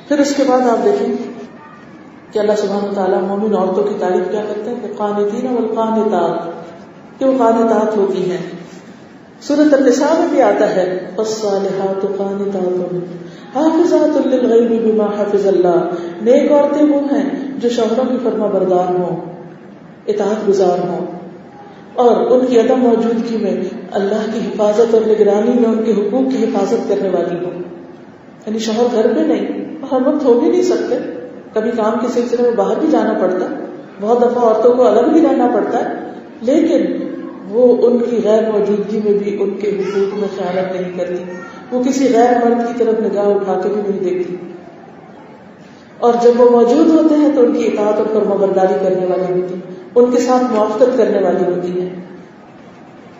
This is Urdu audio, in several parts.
پھر اس کے بعد آپ دیکھیں کہ اللہ سبحانہ وتعالیٰ مومن عورتوں کی تعریف کیا کرتے ہیں کہ قانتین والقانتات، کہ وہ قانتات ہوتی ہیں. سورۃ النساء میں بھی آتا ہے والصالحات قانتات حافظات للغیب بما حفظ اللہ. نیک عورتیں وہ ہیں جو شوہروں کی فرما بردار ہوں، اطاعت گزار ہوں، اور ان کی عدم موجودگی میں اللہ کی حفاظت اور نگرانی میں ان کے حقوق کی حفاظت کرنے والی ہوں. یعنی شوہر گھر پہ نہیں، ہر وقت ہو بھی نہیں سکتے، کبھی کام کے سلسلے میں باہر بھی جانا پڑتا ہے، بہت دفعہ عورتوں کو الگ بھی رہنا پڑتا ہے، لیکن وہ ان کی غیر موجودگی میں بھی ان کے حقوق میں خیانت نہیں کرتی، وہ کسی غیر مرد کی طرف نگاہ اٹھا کے بھی نہیں دیکھتی، اور جب وہ موجود ہوتے ہیں تو ان کی اطاعت اور فرمانبرداری کرنے والی ہوتی ہیں، ان کے ساتھ موافقت کرنے والی ہوتی ہیں.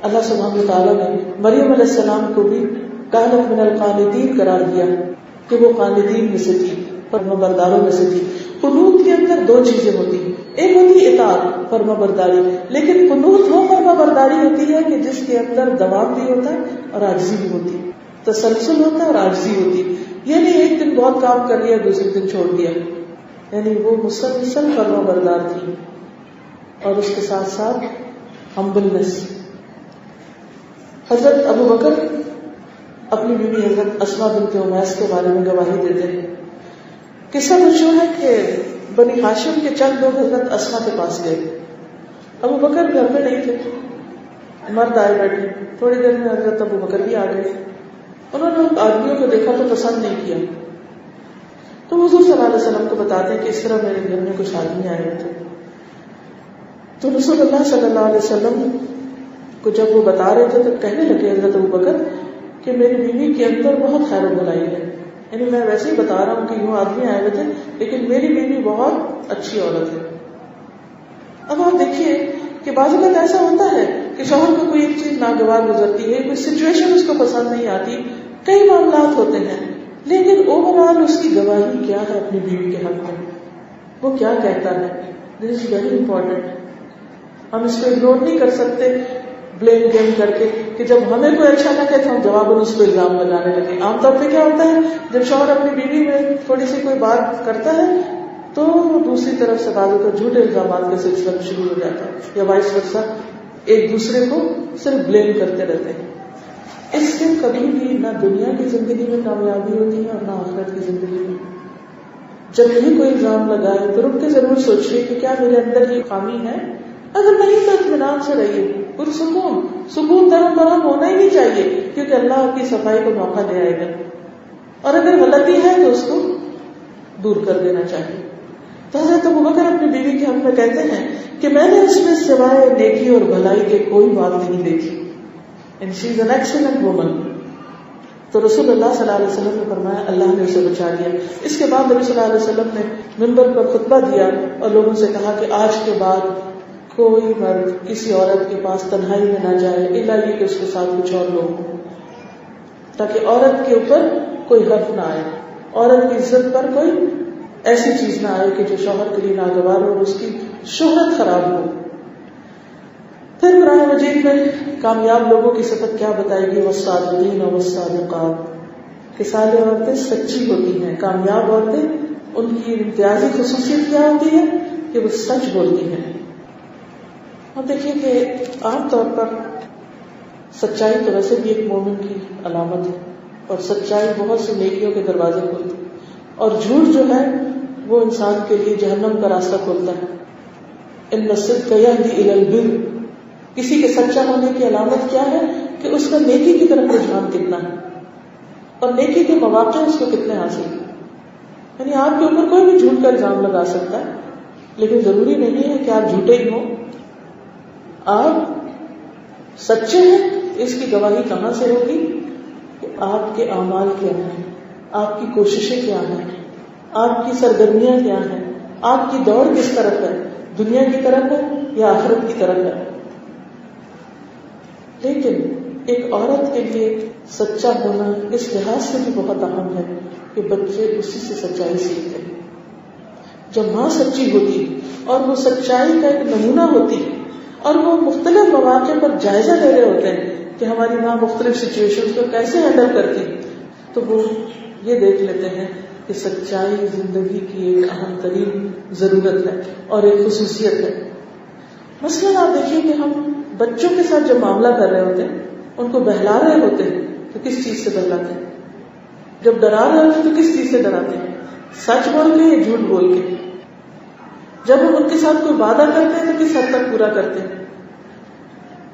اللہ سبحانہ وتعالیٰ نے مریم علیہ السلام کو بھی کانت من القانتین قرار دیا کہ وہ قانتین میں سے تھی، فرمانبرداروں میں سے تھی. قنوت کے اندر دو چیزیں ہوتی ہیں، ایک ہوتی اطاعت فرمانبرداری، لیکن قنوت وہ فرمانبرداری ہوتی ہے کہ جس کے اندر دوام بھی ہوتا ہے اور عاجزی بھی ہوتی ہے، تسلسل ہوتا ہے اور عاجزی ہوتی ہے. یہ نہیں ایک دن بہت کام کر لیا دوسرے دن چھوڑ دیا، یعنی وہ مسلسل فرمانبردار تھی. اور اس کے ساتھ ساتھ ہمبلنس. حضرت ابو بکر اپنی بیوی حضرت اسماء بنت امیس کے بارے میں گواہی دیتے ہیں. قصہ مشہور ہے کہ بنی ہاشم کے چند لوگ حضرت اسماء کے پاس گئے. ابو بکر گھر میں نہیں تھے، مرد آئے بیٹھے، تھوڑی دیر میں حضرت ابو بکر بھی آ گئے. انہوں نے آدمیوں کو دیکھا تو پسند نہیں کیا، تو حضور صلی اللہ علیہ وسلم کو بتاتے ہیں کہ اس طرح میرے گھر میں کچھ آدمی آئے ہوئے تھے. تو رسول اللہ صلی اللہ علیہ وسلم کو جب وہ بتا رہے تھے تو کہنے لگے حضرت ابو بکر کہ میری بیوی کے اندر بہت خیر و بھلائی ہے، یعنی میں ویسے ہی بتا رہا ہوں کہ یوں آدمی آئے ہوئے تھے لیکن میری بیوی بہت اچھی عورت ہے. اب آپ دیکھیے کہ بعض اوقات ایسا ہوتا ہے کہ شوہر کو کوئی ایک چیز ناگوار گزرتی ہے، کوئی سچویشن اس کو پسند نہیں آتی، کئی معاملات ہوتے ہیں، لیکن اوور آل اس کی گواہی کیا ہے اپنی بیوی کے حق میں، وہ کیا کہتا ہے. دس از ویری امپورٹنٹ. ہم اس کو اگنور نہیں کر سکتے بلیم گیم کر کے کہ جب ہمیں کوئی اچھا نہ کہے تو ہم جواباً اس کو الزام لگانے لگے. عام طور پہ کیا ہوتا ہے جب شوہر اپنی بیوی میں تھوڑی سی کوئی بات کرتا ہے تو دوسری طرف سے بازو کا جھوٹے الزامات کا سلسلہ شروع ہو جاتا ہے، یا وائس ورسا، ایک دوسرے کو صرف بلیم کرتے رہتے ہیں. اس سے کبھی بھی نہ دنیا کی زندگی میں کامیابی ہوتی ہے اور نہ آخرت کی زندگی میں. جب بھی کوئی الزام لگائے تو رک کے ضرور سوچیے کہ کیا میرے اندر یہ خامی ہے، اگر نہیں تو اطمینان سے رہیے، سکون درم برہم ہونا ہی نہیں چاہیے، کیونکہ اللہ آپ کی صفائی کو موقع دے آئے گا، اور اگر غلطی ہے تو اس کو دور کر دینا چاہیے. تو حضرت ابو بکر اپنی بیوی کے حق میں کہتے ہیں کہ میں نے اس میں سوائے نیکی اور بھلائی کے کوئی بات نہیں دیکھی، and she is an excellent woman. تو رسول اللہ صلی اللہ علیہ وسلم نے فرمایا اللہ نے اسے بچا لیا. اس کے بعد نبی صلی اللہ علیہ وسلم نے منبر پر خطبہ دیا اور لوگوں سے کہا کہ آج کے بعد کوئی مرد کسی عورت کے پاس تنہائی میں نہ جائے الا یہ کہ اس کے ساتھ کچھ اور لوگ ہوں، تاکہ عورت کے اوپر کوئی حرف نہ آئے، عورت کی عزت پر کوئی ایسی چیز نہ آئے کہ جو شوہر کے لیے ناگوار ہو اور اس کی شہرت خراب ہو. پھر قرآن مجید میں کامیاب لوگوں کی صفت کیا بتائے گی، والصادقین والصادقات، کہ صالح عورتیں سچی ہوتی ہیں. کامیاب عورتیں ان کی امتیازی خصوصیت کیا ہوتی ہے کہ وہ سچ بولتی ہیں. اب دیکھیے کہ عام طور پر سچائی تو ویسے بھی ایک مومن کی علامت ہے، اور سچائی بہت سی نیکیوں کے دروازے کھولتی ہے، اور جھوٹ جو ہے وہ انسان کے لیے جہنم کا راستہ کھولتا ہے. ان الصدق یہدی الی البر، کسی کے سچا ہونے کی علامت کیا ہے کہ اس کا نیکی کی طرف رجحان کتنا ہے اور نیکی کے مواقع اس کو کتنے حاصل ہیں. یعنی آپ کے اوپر کوئی بھی جھوٹ کا الزام لگا سکتا ہے، لیکن ضروری نہیں ہے کہ آپ جھوٹے ہی ہوں. آپ سچے ہیں، اس کی گواہی کہاں سے ہوگی کہ آپ کے اعمال کیا ہیں، آپ کی کوششیں کیا ہیں، آپ کی سرگرمیاں کیا ہیں، آپ کی دوڑ کس طرف ہے، دنیا کی طرف ہے یا آخرت کی طرف ہے. لیکن ایک عورت کے لیے سچا ہونا اس لحاظ سے بھی بہت اہم ہے کہ بچے اسی سے سچائی سیکھتے ہیں. جب ماں سچی ہوتی اور وہ سچائی کا ایک نمونہ ہوتی اور وہ مختلف مواقع پر جائزہ لے رہے ہوتے ہیں کہ ہماری ماں مختلف سچویشن کو کیسے ہینڈل کرتی، تو وہ یہ دیکھ لیتے ہیں کہ سچائی زندگی کی ایک اہم ترین ضرورت ہے اور ایک خصوصیت ہے. مثلاً آپ دیکھیے کہ ہم بچوں کے ساتھ جب معاملہ کر رہے ہوتے ہیں، ان کو بہلا رہے ہوتے ہیں تو کس چیز سے بہلاتے ہیں؟ جب ڈرا رہے ہوتے ہیں تو کس چیز سے ڈراتے ہیں؟ سچ بول کے یا جھوٹ بول کے؟ جب ہم ان کے ساتھ کوئی وعدہ کرتے ہیں تو کس حد تک پورا کرتے ہیں؟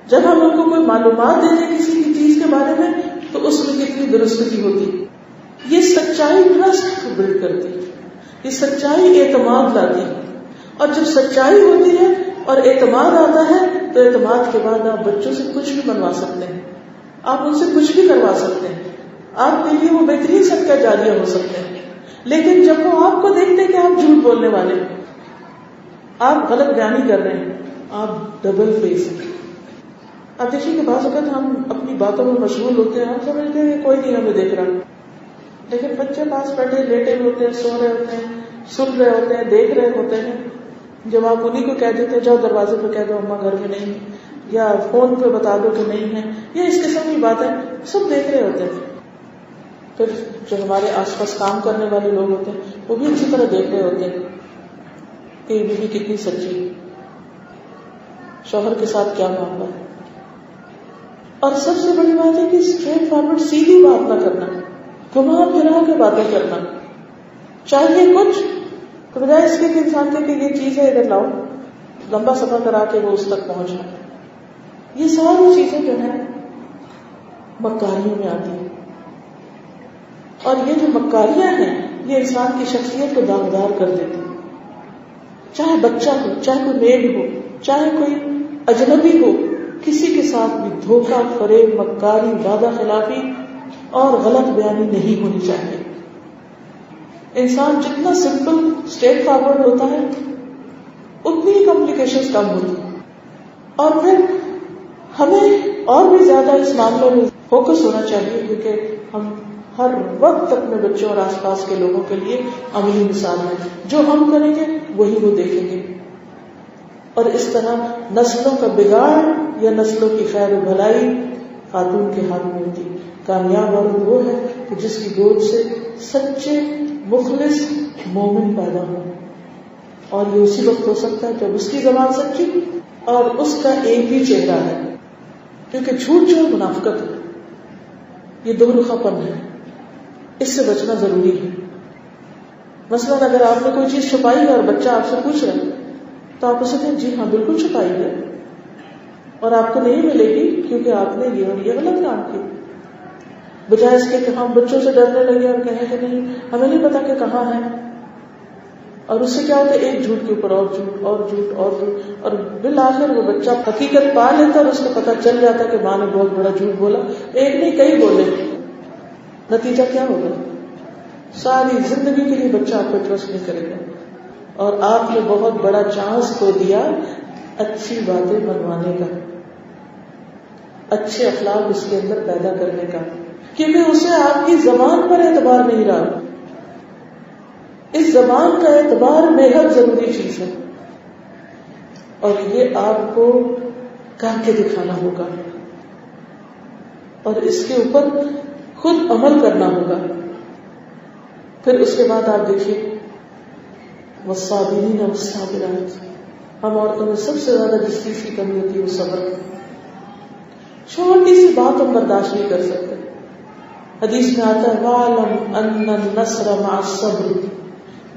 جب ہم ان کو کوئی معلومات دے دیں کسی کی چیز کے بارے میں تو اس میں کتنی درستگی ہوتی. یہ سچائی ٹرسٹ کو بلڈ کرتی ہے، یہ سچائی اعتماد لاتی ہے. اور جب سچائی ہوتی ہے اور اعتماد آتا ہے تو اعتماد کے بعد آپ بچوں سے کچھ بھی بنوا سکتے ہیں، آپ ان سے کچھ بھی کروا سکتے ہیں، آپ کے لیے وہ بہترین صدقہ جاریہ ہو سکتے ہیں. لیکن جب وہ آپ کو دیکھتے ہیں کہ آپ جھوٹ بولنے والے ہیں، آپ غلط بیانی کر رہے ہیں، آپ ڈبل فیس ہیں. آپ دیکھیے کہ بعض اوقات ہم اپنی باتوں میں مشغول ہوتے ہیں، ہم سمجھتے ہیں کہ کوئی نہیں ہمیں دیکھ رہا، لیکن بچے پاس بیٹھے لیٹے ہوتے ہیں، سو رہے ہوتے ہیں، سن رہے ہوتے ہیں، دیکھ رہے ہوتے ہیں. جب آپ انہیں کو کہہ دیتے ہیں جاؤ دروازے پہ کہہ دو اماں گھر میں نہیں، یا فون پہ بتا دو کہ نہیں ہے، یا اس قسم کی باتیں سب دیکھ رہے ہوتے ہیں. پھر جو ہمارے آس پاس کام کرنے والے لوگ ہوتے ہیں وہ بھی اسی طرح دیکھ رہے ہوتے ہیں کہ یہ بیوی کتنی سچی، شوہر کے ساتھ کیا معاملہ ہے. اور سب سے بڑی بات ہے کہ اسٹریٹ فارورڈ سیدھی بات نہ کرنا، گھما پھرا کے باتیں کرنا. چاہیے کچھ تو بجائے اس کے کہ انسان کہ یہ چیز ہے ادھر لاؤ، لمبا سفر کرا کے وہ اس تک پہنچ جائے. یہ ساری چیزیں جو ہیں مکاریوں میں آتی ہیں، اور یہ جو مکاریاں ہیں یہ انسان کی شخصیت کو داغدار کر دیتی ہیں. چاہے بچہ ہو، چاہے کوئی میڈ ہو، چاہے کوئی اجنبی ہو، کسی کے ساتھ بھی دھوکہ، فریب، مکاری، وعدہ خلافی اور غلط بیانی نہیں ہونی چاہیے. انسان جتنا سمپل اسٹریٹ فارورڈ ہوتا ہے اتنی ہی کمپلیکیشنز کم ہوتی ہیں. اور پھر ہمیں اور بھی زیادہ اس معاملے میں فوکس ہونا چاہیے، کیونکہ ہم ہر وقت اپنے بچوں اور آس پاس کے لوگوں کے لیے عملی مثال ہیں. جو ہم کریں گے وہی وہ دیکھیں گے. اور اس طرح نسلوں کا بگاڑ یا نسلوں کی خیر و بھلائی خاتون کے ہاتھ میں ہوتی. کامیاب عورت وہ ہے کہ جس کی گود سے سچے مخلص مومن پیدا ہو، اور یہ اسی وقت ہو سکتا ہے جب اس کی زبان سچی اور اس کا ایک ہی چہرہ ہے. کیونکہ جھوٹ جو ہے منافقت ہے، یہ دو رخا پن ہے، اس سے بچنا ضروری ہے. مثلاً اگر آپ نے کوئی چیز چھپائی ہے اور بچہ آپ سے پوچھ رہا ہے تو آپ اسے کہیں جی ہاں بالکل چھپائی ہے اور آپ کو نہیں ملے گی کیونکہ آپ نے یہ اور یہ غلط کام کیا. بجائے اس کے کہ ہم بچوں سے ڈرنے لگے اور کہیں کہ نہیں ہمیں نہیں پتا کہ کہاں ہے. اور اس سے کیا ہوتا ہے، ایک جھوٹ کے اوپر اور جھوٹ اور جھوٹ اور جھوٹ، اور بالآخر وہ بچہ حقیقت پا لیتا اور اس کو پتا چل جاتا کہ ماں نے بہت بڑا جھوٹ بولا. ایک نہیں کئی بولے، نتیجہ کیا ہوگا؟ ساری زندگی کے لیے بچہ آپ کو ٹرسٹ نہیں کرے گا، اور آپ نے بہت بڑا چانس کھو دیا اچھی باتیں بنوانے کا، اچھے اخلاق اس کے اندر پیدا کرنے کا، کیونکہ اسے آپ کی زبان پر اعتبار نہیں رہا. اس زبان کا اعتبار بے حد ضروری چیز ہے، اور یہ آپ کو کر کے دکھانا ہوگا اور اس کے اوپر خود عمل کرنا ہوگا. پھر اس کے بعد آپ دیکھیے والصابرین والصابرات، ہم عورتوں میں سب سے زیادہ جس چیز کی کمی ہوتی ہے وہ صبر. چھوٹی سی بات ہم برداشت نہیں کر سکتے. حدیث میں آتا ہے وَاعْلَمْ أَنَّ النَّصْرَ مَعَ الصَّبْرِ،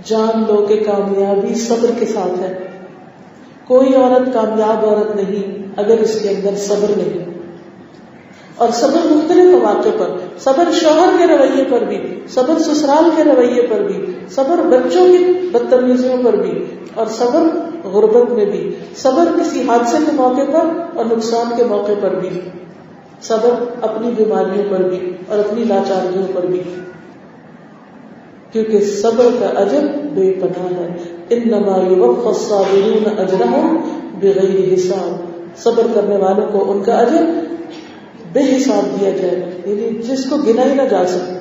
جان لو کہ کامیابی صبر کے ساتھ ہے. کوئی عورت کامیاب عورت نہیں اگر اس کے اندر صبر نہیں. اور صبر مختلف مواقع پر، صبر شوہر کے رویے پر بھی، صبر سسرال کے رویے پر بھی، صبر بچوں کی بدتمیزیوں پر بھی، اور صبر غربت میں بھی، صبر کسی حادثے کے موقع پر اور نقصان کے موقع پر بھی، صبر اپنی بیماریوں پر بھی اور اپنی لاچاریوں پر بھی. کیونکہ صبر کا اجر بے پناہ ہے. انما یوفی الصابرون اجرهم بغیر حساب، صبر کرنے والوں کو ان کا اجر بے حساب دیا جائے گا، یعنی جس کو گنا ہی نہ جا سکے.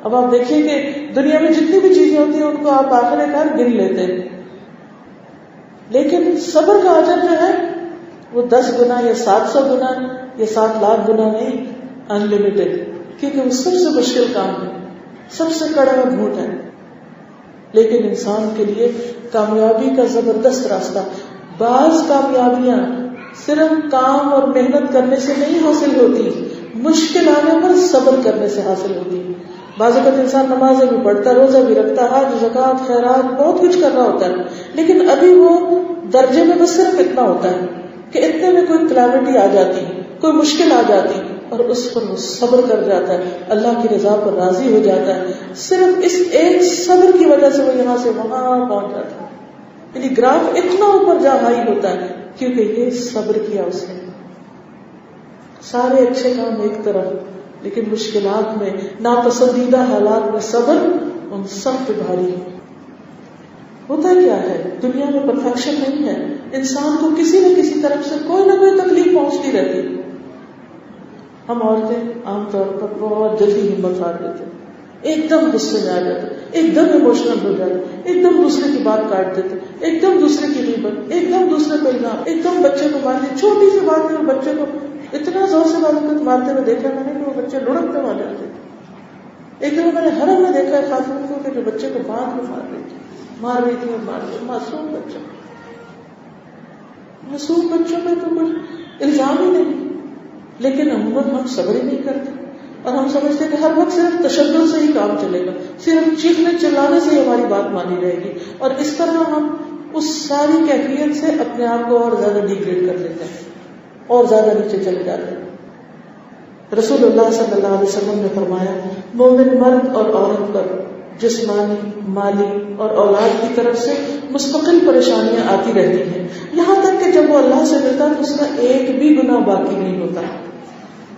اب آپ دیکھیے کہ دنیا میں جتنی بھی چیزیں ہوتی ہیں ان کو آپ آخر کار گن لیتے ہیں، لیکن صبر کا اجر جو ہے وہ 10 گنا یا 700 گنا یا 7 لاکھ گنا نہیں، ان لمیٹڈ. کیونکہ وہ سب سے مشکل کام ہے. سب سے کڑوا گھونٹ ہے. لیکن انسان کے لیے کامیابی کا زبردست راستہ. بعض کامیابیاں صرف کام اور محنت کرنے سے نہیں حاصل ہوتی, مشکل آنے پر صبر کرنے سے حاصل ہوتی. بعض اوقات انسان نمازیں بھی پڑھتا, روزہ بھی رکھتا, حج, زکوٰۃ, خیرات, بہت کچھ کر رہا ہوتا ہے, لیکن ابھی وہ درجے میں بس صرف اتنا ہوتا ہے کہ اتنے میں کوئی کلیمٹی آ جاتی, کوئی مشکل آ جاتی, اور اس پر وہ صبر کر جاتا ہے, اللہ کی رضا پر راضی ہو جاتا ہے. صرف اس ایک صبر کی وجہ سے وہ یہاں سے وہاں پہنچ جاتا ہے. یعنی گراف اتنا اوپر جا ہائی ہوتا ہے کیونکہ یہ صبر کیا اس نے. سارے اچھے کام ایک طرف, لیکن مشکلات میں, ناپسندیدہ حالات میں صبر ان سب پہ بھاری. ہوتا کیا ہے, دنیا میں پرفیکشن نہیں ہے. انسان کو کسی نہ کسی طرف سے کوئی نہ کوئی تکلیف پہنچتی رہتی. ہم عورتیں عام طور پر بہت جلدی ہمت ہار دیتے, ایک دم غصے میں آ جاتے, ایک دم ایموشنل ہو جاتے, ایک دم دوسرے کی بات کاٹ دیتے, ایک دم دوسرے کی غیبت, ایک دم دوسرے کو الزام, ایک دم بچے کو مارتے. چھوٹی سی بات میں بچے کو اتنا زور سے مارتے ہوئے دیکھا میں نے کہ وہ بچے لڑکتے مار جاتے. ایک دم میں نے حرم میں دیکھا ہے خاتون کو کہ جو بچے کو باندھ میں مار رہی تھی اور مار رہی. معصوم بچوں میں تو کوئی الزام ہی نہیں, لیکن عموماً ہم صبر ہی نہیں کرتے, اور ہم سمجھتے ہیں کہ ہر وقت صرف تشدد سے ہی کام چلے گا, صرف چیخنے چلانے سے ہی ہماری بات مانی رہے گی, اور اس طرح ہم اس ساری کیفیت سے اپنے آپ کو اور زیادہ ڈیگریڈ کر لیتے ہیں, اور زیادہ نیچے چلے جاتے ہیں. رسول اللہ صلی اللہ علیہ وسلم نے فرمایا, مومن مرد اور عورت پر جسمانی, مالی اور اولاد کی طرف سے مستقل پریشانیاں آتی رہتی ہیں, یہاں تک کہ جب وہ اللہ سے ملتا تو اس کا ایک بھی گناہ باقی نہیں ہوتا,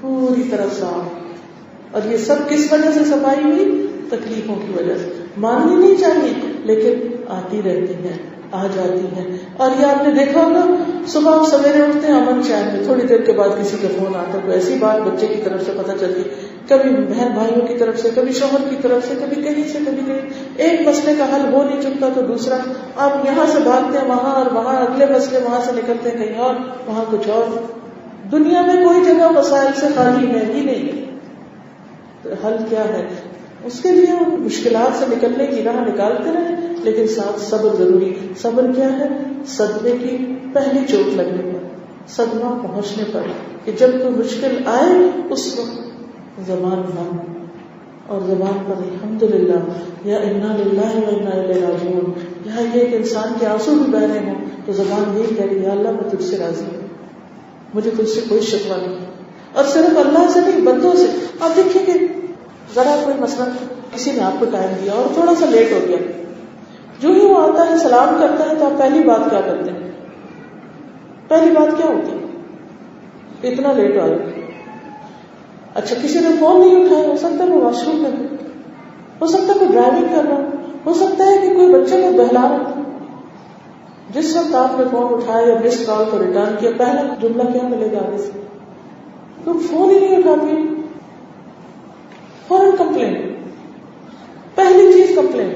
پوری طرح صاف. اور یہ سب کس وجہ سے صفائی ہوئی؟ تکلیفوں کی وجہ سے. ماننی نہیں چاہیے لیکن آتی رہتی ہیں, آ جاتی ہیں. اور یہ آپ نے دیکھا ہوگا, صبح آپ سویرے اٹھتے ہیں امن چین میں, تھوڑی دیر کے بعد کسی کا فون آتا, کوئی ایسی بات بچے کی طرف سے پتہ چلتی, کبھی بہن بھائیوں کی طرف سے, کبھی شوہر کی طرف سے, کبھی کہیں سے, کبھی کہیں. ایک مسئلے کا حل ہو نہیں چکتا تو دوسرا, آپ یہاں سے بھاگتے ہیں وہاں, اور وہاں اگلے مسئلے, وہاں سے نکلتے ہیں کہیں اور, وہاں کچھ اور. دنیا میں کوئی جگہ مسائل سے خالی ہے ہی نہیں. تو حل کیا ہے؟ اس کے لیے ہم مشکلات سے نکلنے کی راہ نکالتے رہیں, لیکن ساتھ صبر ضروری. صبر کیا ہے؟ صدمے کی پہلی چوٹ لگنے پر, صدمہ پہنچنے پر, کہ جب کوئی مشکل آئے اس وقت زبان بند, اور زبان پر الحمدللہ یا انا للہ و انا الیہ راجعون, یہاں یہ کہ انسان کے آنسو بھی بہ رہے ہوں تو زبان یہی کہہ رہی ہے, اللہ میں تجھ سے راضی ہوں, مجھے تجھ سے کوئی شکوہ نہیں. اور صرف اللہ سے نہیں, بندوں سے. آپ دیکھیں کہ ذرا کوئی مثلا کسی نے آپ کو ٹائم دیا اور تھوڑا سا لیٹ ہو گیا, جو ہی وہ آتا ہے سلام کرتا ہے تو آپ پہلی بات کیا کرتے ہیں؟ پہلی بات کیا ہوتی ہے؟ اتنا لیٹ آئے. اچھا, کسی نے فون نہیں اٹھایا, ہو سکتا ہے وہ واش روم میں, ہو سکتا ہے کوئی ڈرائیونگ کر رہا, ہو سکتا ہے کہ کوئی بچے کو بہلا رہا. جس وقت آپ نے فون اٹھایا یا مس کال کو ریٹرن کیا, پہلا جملہ کیا ملے گا آگے سے؟ تم فون ہی نہیں اٹھاتی, فوراً کمپلین. پہلی چیز کمپلین.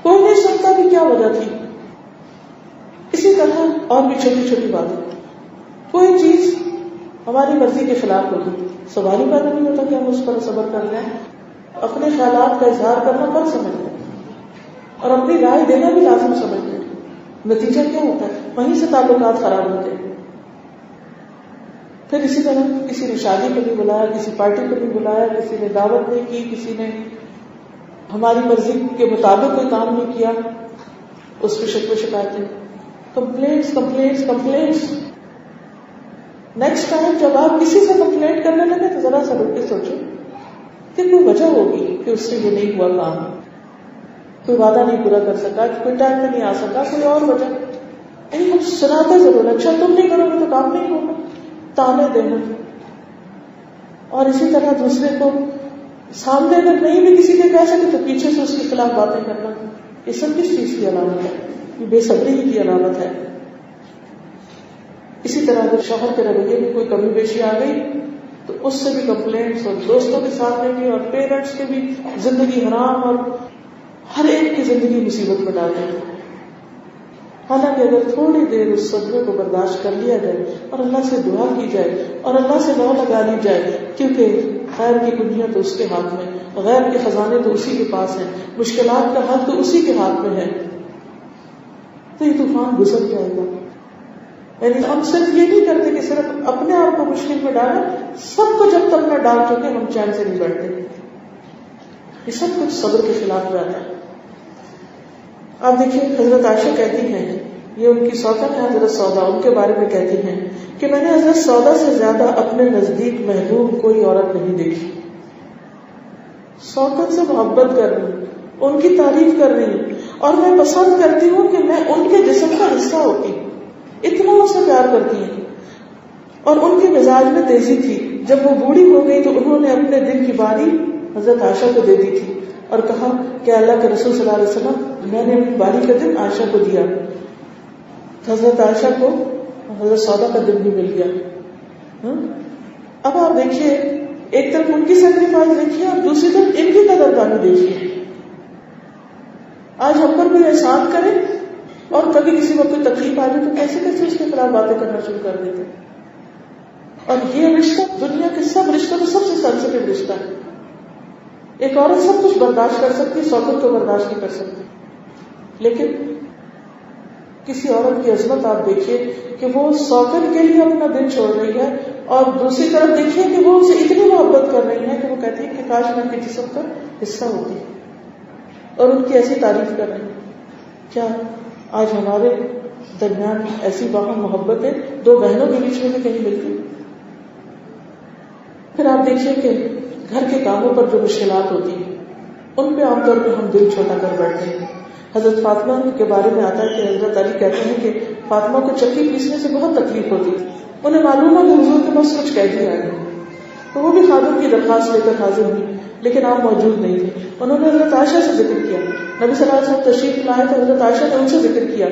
کوئی نہیں سنتا کہ کیا وجہ تھی. اسی طرح اور بھی چھوٹی چھوٹی باتیں, کوئی چیز ہماری مرضی کے خلاف ہوگی, سوال ہی پیدا نہیں ہوتا کہ ہم اس پر صبر کر لیں. اپنے خیالات کا اظہار کرنا فرض سمجھتے ہیں اور اپنی رائے دینا بھی لازم سمجھتے ہیں. نتیجہ کیا ہوتا ہے؟ وہیں سے تعلقات خراب ہوتے ہیں. پھر اسی طرح کسی نے شادی کو نہیں بلایا, کسی پارٹی کو نہیں بلایا, کسی نے دعوت نہیں کی, کسی نے ہماری مرضی کے مطابق کوئی کام نہیں کیا, اس پہ شکوے شکایتیں, complaints complaints complaints. Next time جب آپ کسی سے کمپلینٹ کرنے لگے تو ذرا سا رک کے سوچو کہ کوئی وجہ ہوگی کہ اس سے یہ نہیں ہوا کام, کوئی وعدہ نہیں پورا کر سکا, کوئی ٹائم پہ نہیں آ سکا, کوئی اور وجہ. یعنی ہم سناتے ضرور, اچھا تم نہیں کرو گے تو کام نہیں ہوگا, تانے دینا. اور اسی طرح دوسرے کو سامنے اگر نہیں بھی کسی کے کہہ سکے تو پیچھے سے اس کے خلاف باتیں کرنا. یہ سب کس چیز کی علامت ہے؟ یہ بے صبری کی علامت ہے. اسی طرح اگر شوہر کے رویے میں کوئی کمی بیشی آ گئی تو اس سے بھی کمپلینٹس, اور دوستوں کے سامنے بھی, اور پیرنٹس کے بھی زندگی حرام, اور ہر ایک کی زندگی مصیبت میں ڈال دیں. حالانکہ اگر تھوڑی دیر اس صدمے کو برداشت کر لیا جائے اور اللہ سے دعا کی جائے اور اللہ سے لو لگا لی جائے, کیونکہ خیر کی کنجیاں تو اس کے ہاتھ میں، غیب کے خزانے تو اسی کے پاس ہیں، مشکلات کا حل تو اسی کے ہاتھ میں ہے. تو یہ طوفان گزر جائے گا. یعنی ہم صرف یہ نہیں کرتے کہ صرف اپنے آپ کو مشکل میں ڈالیں، سب کو جب تک نہ ڈال چکے ہم چین سے نہیں بیٹھتے. یہ سب کچھ صبر کے خلاف جاتا ہے. آپ دیکھیے حضرت عائشہ کہتی ہیں، یہ ان کی سوتن ہے حضرت سودا، ان کے بارے میں کہتی ہیں کہ میں نے حضرت سودا سے زیادہ اپنے نزدیک محبوب کوئی عورت نہیں دیکھی. سوتن سے محبت کر رہی ہوں، ان کی تعریف کر رہی ہوں، اور میں پسند کرتی ہوں کہ میں ان کے جسم کا حصہ ہوتی ہوں. اتنا ان سے پیار کرتی ہیں. اور ان کے مزاج میں تیزی تھی. جب وہ بوڑھی ہو گئی تو انہوں نے اپنے دل کی باری حضرت عائشہ کو دے دی تھی اور کہا کہ اللہ کے رسول صلی اللہ علیہ وسلم، میں نے اپنی باری کا دن عائشہ کو دیا. حضرت عائشہ کو حضرت سودا کا دن بھی مل گیا. اب آپ دیکھیے، ایک طرف ان کی سیکریفائس دیکھیے اور دوسری طرف ان کی قدردانی دیکھیے. آج ہم پر بھی احسان کریں اور کبھی کسی وقت کوئی تکلیف آ جائے تو کیسے کیسے اس کے خلاف باتیں کرنا شروع کر دیتے. اور یہ رشتہ دنیا کے سب رشتوں میں سب سے سینسیٹیو رشتہ ہے. ایک عورت سب کچھ برداشت کر سکتی، سوکر کو برداشت نہیں کر سکتی. لیکن کسی عورت کی عظمت آپ دیکھیے کہ وہ سوکر کے لیے اپنا دل چھوڑ رہی ہے، اور دوسری طرف دیکھیے کہ وہ اسے اتنی محبت کر رہی ہے کہ وہ کہتی ہے کہ کاش میں ان کے جسم کا حصہ ہوتی، اور ان کی ایسی تعریف کر رہی ہے. کیا آج ہمارے درمیان ایسی باہم محبت ہے؟ دو بہنوں کے بیچ میں بھی کہیں ملتی. پھر آپ دیکھیے کہ گھر کے کاموں پر جو مشکلات ہوتی ہیں ان پہ عام طور پہ ہم دل چھوٹا کر بیٹھتے ہیں. حضرت فاطمہ کے بارے میں آتا ہے کہ حضرت علی کہتے ہیں کہ فاطمہ کو چکی پیسنے سے بہت تکلیف ہوتی تھی. انہیں معلوم ہے کہ حضور کے پاس کچھ کہہ دیا ہے، تو وہ بھی خادم کی درخواست لے کر حاضر ہوئی، لیکن آپ موجود نہیں تھے. انہوں نے حضرت عائشہ سے ذکر کیا. نبی صلی اللہ علیہ وسلم تشریف لائے تو حضرت عائشہ نے ان سے ذکر کیا.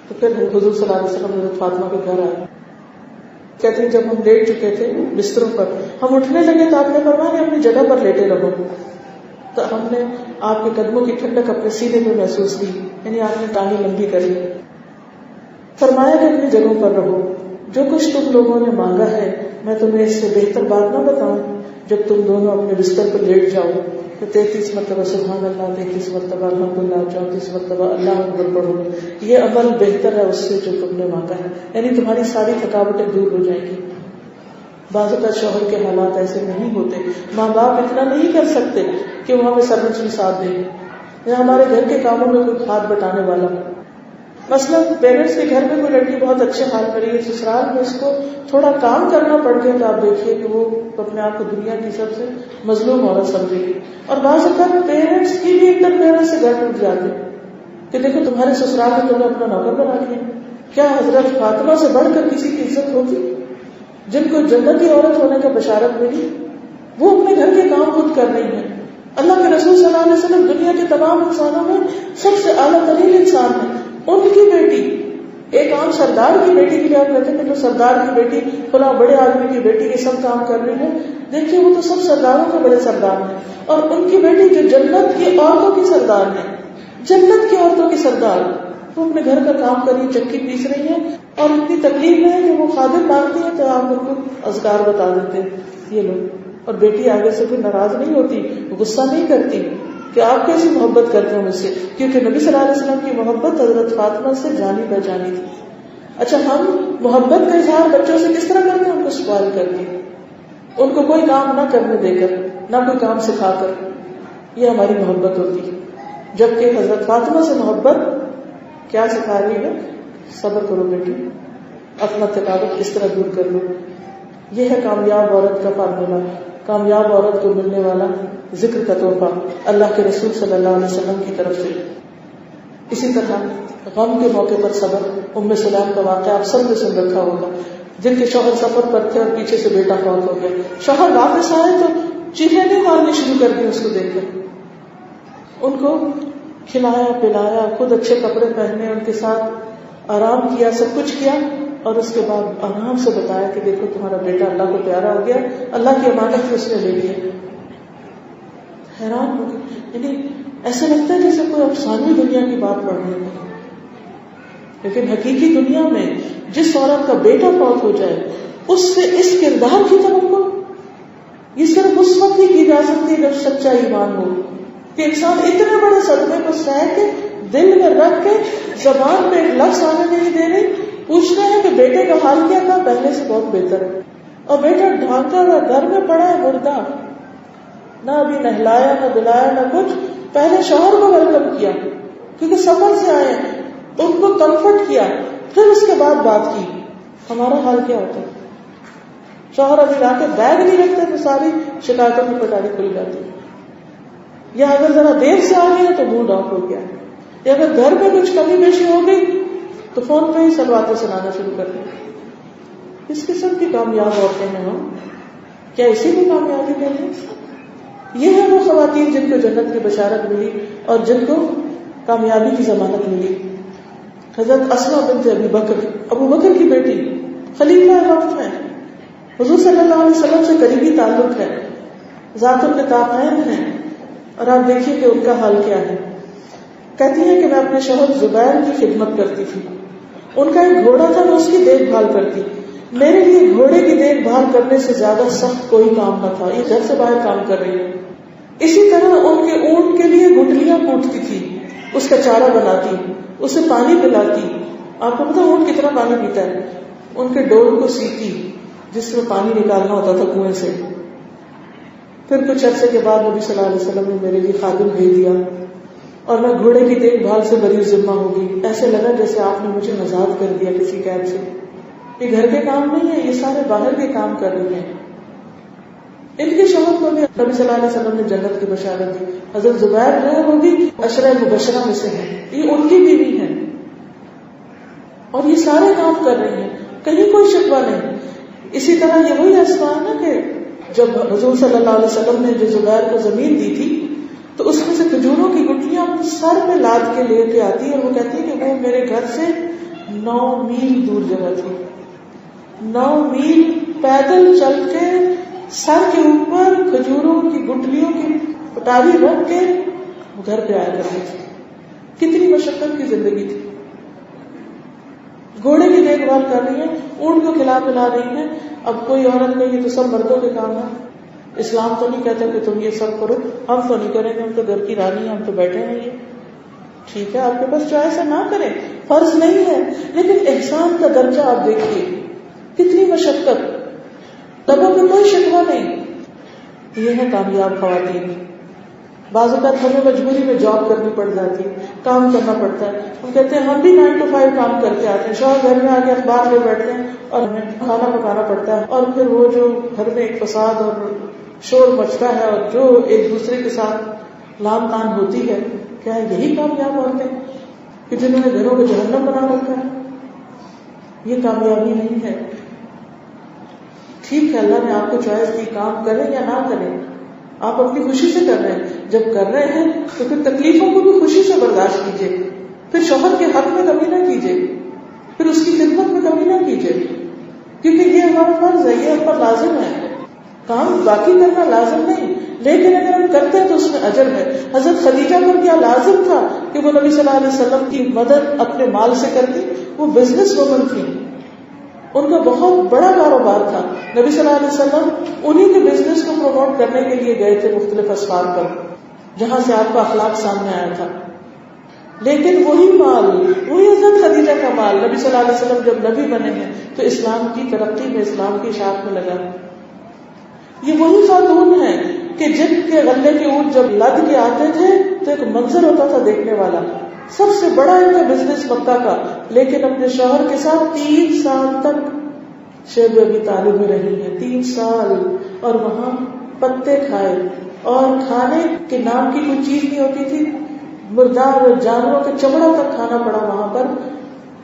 تو پھر حضور صلی اللہ علیہ وسلم حضرت فاطمہ کے گھر آئے. کہتے ہیں جب ہم لیٹ چکے تھے بستروں پر، ہم اٹھنے لگے تو آپ نے فرمایا اپنی جگہ پر لیٹے رہو. تو ہم نے آپ کے قدموں کی ٹھنڈک اپنے سینے میں محسوس کی، یعنی آپ نے ٹانگیں لمبی کری. فرمایا کہ اپنی جگہوں پر رہو، جو کچھ تم لوگوں نے مانگا ہے میں تمہیں اس سے بہتر بات نہ بتاؤں. جب تم دونوں اپنے بستر پر لیٹ جاؤ تو 33 مرتبہ سبحان اللہ، 33 مرتبہ الحمدللہ، 34 مرتبہ اللہ اکبر پڑھو. یہ عمل بہتر ہے اس سے جو تم نے مانگا ہے، یعنی تمہاری ساری تھکاوٹیں دور ہو جائیں گی. بعض اوقات شوہر کے حالات ایسے نہیں ہوتے، ماں باپ اتنا نہیں کر سکتے کہ وہ ہمیں سرمچ میں ساتھ دیں یا ہمارے گھر کے کاموں میں کوئی ہاتھ بٹانے والا ہو. مثلا پیرنٹس کے گھر میں کوئی لڑکی بہت اچھے حال کری ہے، سسرال میں اس کو تھوڑا کام کرنا پڑ گیا تو آپ دیکھیے کہ وہ اپنے آپ کو دنیا کی سب سے مظلوم عورت سمجھے گی. اور بعض اوقات پیرنٹس کی بھی انٹرفیئرنس سے گھر ٹوٹ جاتے کہ دیکھو تمہارے سسرال میں تمہیں اپنا نوکر بنا دیا. کیا حضرت فاطمہ سے بڑھ کر کسی کی عزت ہوگی جن کو جنتی عورت ہونے کا بشارت ملی؟ وہ اپنے گھر کے کام خود کر رہی ہیں. اللہ کے رسول صلی اللہ علیہ وسلم دنیا کے تمام انسانوں میں سب سے اعلیٰ ترین انسان ہے. ان کی بیٹی، ایک عام سردار کی بیٹی کے لیے آپ کہتے ہیں کہ جو سردار کی بیٹی فلاں بڑے آدمی کی بیٹی یہ سب کام کر رہی ہے، دیکھیے وہ تو سب سرداروں کے بڑے سردار ہیں. اور ان کی بیٹی جو جنت کی عورتوں کی سردار ہے، جنت کی عورتوں کی سردار، وہ اپنے گھر کا کام کر رہی، چکی پیس رہی ہے، اور اتنی تکلیف میں ہے کہ وہ خادم مانگتی ہے تو آپ ان کو اذکار بتا دیتے ہیں یہ لوگ. اور بیٹی آگے سے کوئی ناراض نہیں ہوتی، غصہ نہیں کرتی کہ آپ کیسی محبت کرتے ہیں مجھ سے، کیونکہ نبی صلی اللہ علیہ وسلم کی محبت حضرت فاطمہ سے جانی پہچانی تھی. اچھا، ہم محبت کا اظہار بچوں سے کس طرح کرتے ہیں؟ ان کو سوال کر کے، ان کو کوئی کام نہ کرنے دے کر، نہ کوئی کام سکھا کر. یہ ہماری محبت ہوتی ہے. جبکہ حضرت فاطمہ سے محبت کیا سکھا رہی ہے؟ صبر کرو بیٹی، اپنا تھکاوٹ اس طرح دور کر لو. یہ ہے کامیاب عورت کا فارمولہ، کامیاب عورت کو ملنے والا ذکر کا تحفہ اللہ کے رسول صلی اللہ علیہ وسلم کی طرف سے. اسی طرح غم کے موقع پر صبر. ام سلیم کا واقعہ آپ سب نے سن رکھا ہوگا، جن کے شوہر سفر پر تھے اور پیچھے سے بیٹا فوت ہو گیا. شوہر واپس آئے تو چیخیں نہیں مارنی شروع کر دی اس کو دیکھ کر. ان کو کھلایا پلایا، خود اچھے کپڑے پہنے، ان کے ساتھ آرام کیا، سب کچھ کیا، اور اس کے بعد آرام سے بتایا کہ دیکھو تمہارا بیٹا اللہ کو پیارا ہو گیا، اللہ کی امانت کو اس نے لے لیا. حیران ہو گئی، یعنی ایسا لگتا ہے جیسے کوئی افسانوی دنیا کی بات پڑھ رہے ہیں. لیکن حقیقی دنیا میں جس عورت کا بیٹا فوت ہو جائے اس سے اس کردار کی توقع یہ صرف اس وقت ہی کی جا سکتی ہے جب سچا ایمان ہو، کہ انسان اتنے بڑے صدمے کو سہ کے دل میں رکھ کے زبان پہ ایک لفظ آنے نہیں دے رہے، پوچھ رہے ہیں کہ بیٹے کا حال کیا تھا، پہلے سے بہت بہتر ہے، اور بیٹا ڈھانکا ہوا گھر میں پڑا ہے مردہ، نہ ابھی نہلایا نہ دلایا نہ کچھ، پہلے شوہر کو ویلکم کیا کیونکہ سفر سے آئے ہیں، ان کو کمفرٹ کیا، پھر اس کے بعد بات کی۔ ہمارا حال کیا ہوتا ہے؟ شوہر ابھی لا کے بیگ نہیں رکھتے تو ساری شکایتوں کی پٹاری کھل جاتی ہے، یا اگر ذرا دیر سے آ گیا تو موڈ آف ہو گیا، یا اگر گھر میں کچھ کمی بیشی ہو گئی تو فون پہ ہی سب باتیں سنانا شروع کر دیں۔ اس قسم کی کامیاب عورتیں ہیں ہم، کیا اسی کو کامیابی کہتے ہیں؟ یہ ہے وہ خواتین جن کو جنت کی بشارت ملی اور جن کو کامیابی کی ضمانت ملی۔ حضرت اسماء بنت ابی بکر، ابو بکر کی بیٹی، خلیفہ وقت ہے، حضور صلی اللہ علیہ وسلم سے قریبی تعلق ہے، ذات النطاقین ہیں، اور آپ دیکھیے کہ ان کا حال کیا ہے۔ کہتی ہیں کہ میں اپنے شوہر زبیر کی خدمت کرتی تھی، ان کا ایک گھوڑا تھا، میں اس کی دیکھ بھال کرتی، میرے لیے گھوڑے کی دیکھ بھال کرنے سے زیادہ سخت کوئی کام نہ تھا، یہ گھر سے باہر کام کر رہی ہے۔ اسی طرح ان کے اونٹ کے لیے گٹلیاں کوٹتی تھی، اس کا چارہ بناتی، اسے پانی پلاتی، آپ کو پتا اونٹ کتنا پانی پیتا ہے، ان کے ڈول کو سیتی جس میں پانی نکالنا ہوتا تھا کنویں سے۔ پھر کچھ عرصے کے بعد نبی صلی اللہ علیہ وسلم نے میرے لیے خادم بھیج دیا اور میں گھوڑے کی دیکھ بھال سے بری ذمہ ہو گئی، ایسے لگا جیسے آپ نے مجھے آزاد کر دیا کسی قید سے۔ یہ گھر کے کام نہیں ہے، یہ سارے باہر کے کام کر رہی ہیں۔ ان کے شوہر کو بھی نبی صلی اللہ علیہ وسلم نے جنت کی بشارت دی۔ حضرت زبیر جو ہے وہ بھی عشرہ مبشرہ میں سے ہیں، یہ ان کی بیوی ہیں، اور یہ سارے کام کر رہی ہیں، کہیں کوئی شکوہ نہیں۔ اسی طرح یہ وہی اسماء ہے نا کہ جب حضور صلی اللہ علیہ وسلم نے جو زبیر کو زمین دی تھی تو اس میں سے کھجوروں کی گٹلیاں اپنے سر پہ لاد کے لے کے آتی، اور وہ کہتی ہے کہ وہ میرے گھر سے 9 میل دور جگہ تھی، 9 میل پیدل چل کے سر کے اوپر کھجوروں کی گٹلیوں کی پٹاری رکھ کے گھر پہ آیا کرتی تھی۔ کتنی مشقت کی زندگی تھی۔ گھوڑے کی دیکھ بھال کر رہی ہیں، اونٹ کو کھلا پلا رہی ہیں۔ اب کوئی عورت نہیں، یہ تو سب مردوں کے کام ہے، اسلام تو نہیں کہتا کہ تم یہ سب کرو، ہم تو نہیں کریں گے، ہم تو گھر کی رانی ہیں، ہم تو بیٹھے ہیں۔ یہ ٹھیک ہے، آپ کے پاس چوائس ہے، نہ کریں، فرض نہیں ہے، لیکن احسان کا درجہ آپ دیکھیے، کتنی مشقت، لبوں پہ کوئی شکوہ نہیں۔ یہ ہے کامیاب خواتین۔ بعض اوقات ہمیں مجبوری میں جاب کرنی پڑ جاتی ہے، کام کرنا پڑتا ہے، ہم کہتے ہیں ہم بھی 9 to 5 کام کر کے آتے ہیں، شوہر گھر میں آ کے اخبار لے بیٹھتے ہیں اور ہمیں کھانا پکانا پڑتا ہے، اور پھر وہ جو گھر میں ایک فساد اور شور مچتا ہے اور جو ایک دوسرے کے ساتھ لام تان ہوتی ہے، کیا یہی کامیاب عورتیں کہ جنہوں نے گھروں کو جہنم بنا رکھا ہے؟ یہ کامیابی نہیں ہے۔ ٹھیک ہے، اللہ نے آپ کو چوائس دی، کام کریں یا نہ کریں، آپ اپنی خوشی سے کر رہے ہیں، جب کر رہے ہیں تو پھر تکلیفوں کو بھی خوشی سے برداشت کیجیے، پھر شوہر کے حق میں کمی نہ کیجیے، پھر اس کی خدمت میں کمی نہ کیجیے، کیونکہ یہ ہمارا فرض ہے، یہ ہم پر لازم ہے، کام باقی کرنا لازم نہیں، لیکن اگر ہم کرتے ہیں تو اس میں اجر ہے۔ حضرت خدیجہ پر کیا لازم تھا کہ وہ نبی صلی اللہ علیہ وسلم کی مدد اپنے مال سے کرتی، وہ بزنس وومن تھی، ان کا بہت بڑا کاروبار تھا، نبی صلی اللہ علیہ وسلم انہی کے بزنس کو پروموٹ کرنے کے لیے گئے تھے مختلف اسفار پر، جہاں سے آپ کا اخلاق سامنے آیا تھا، لیکن وہی مال، وہی حضرت خدیجہ کا مال، نبی صلی اللہ علیہ وسلم جب نبی بنے ہیں تو اسلام کی ترقی میں، اسلام کی اشاعت میں لگا۔ یہ وہی خاتون ہیں کہ جن کے غلے کے اونٹ جب لد کے آتے تھے تو ایک منظر ہوتا تھا دیکھنے والا، سب سے بڑا ان کا بزنس مکہ کا، لیکن اپنے شوہر کے ساتھ 3 سال تک شیب ابی طالب میں رہی ہیں، 3 سال، اور وہاں پتے کھائے، اور کھانے کے نام کی کوئی چیز نہیں ہوتی تھی، مردار جانوروں کے چمڑوں تک کھانا پڑا وہاں پر۔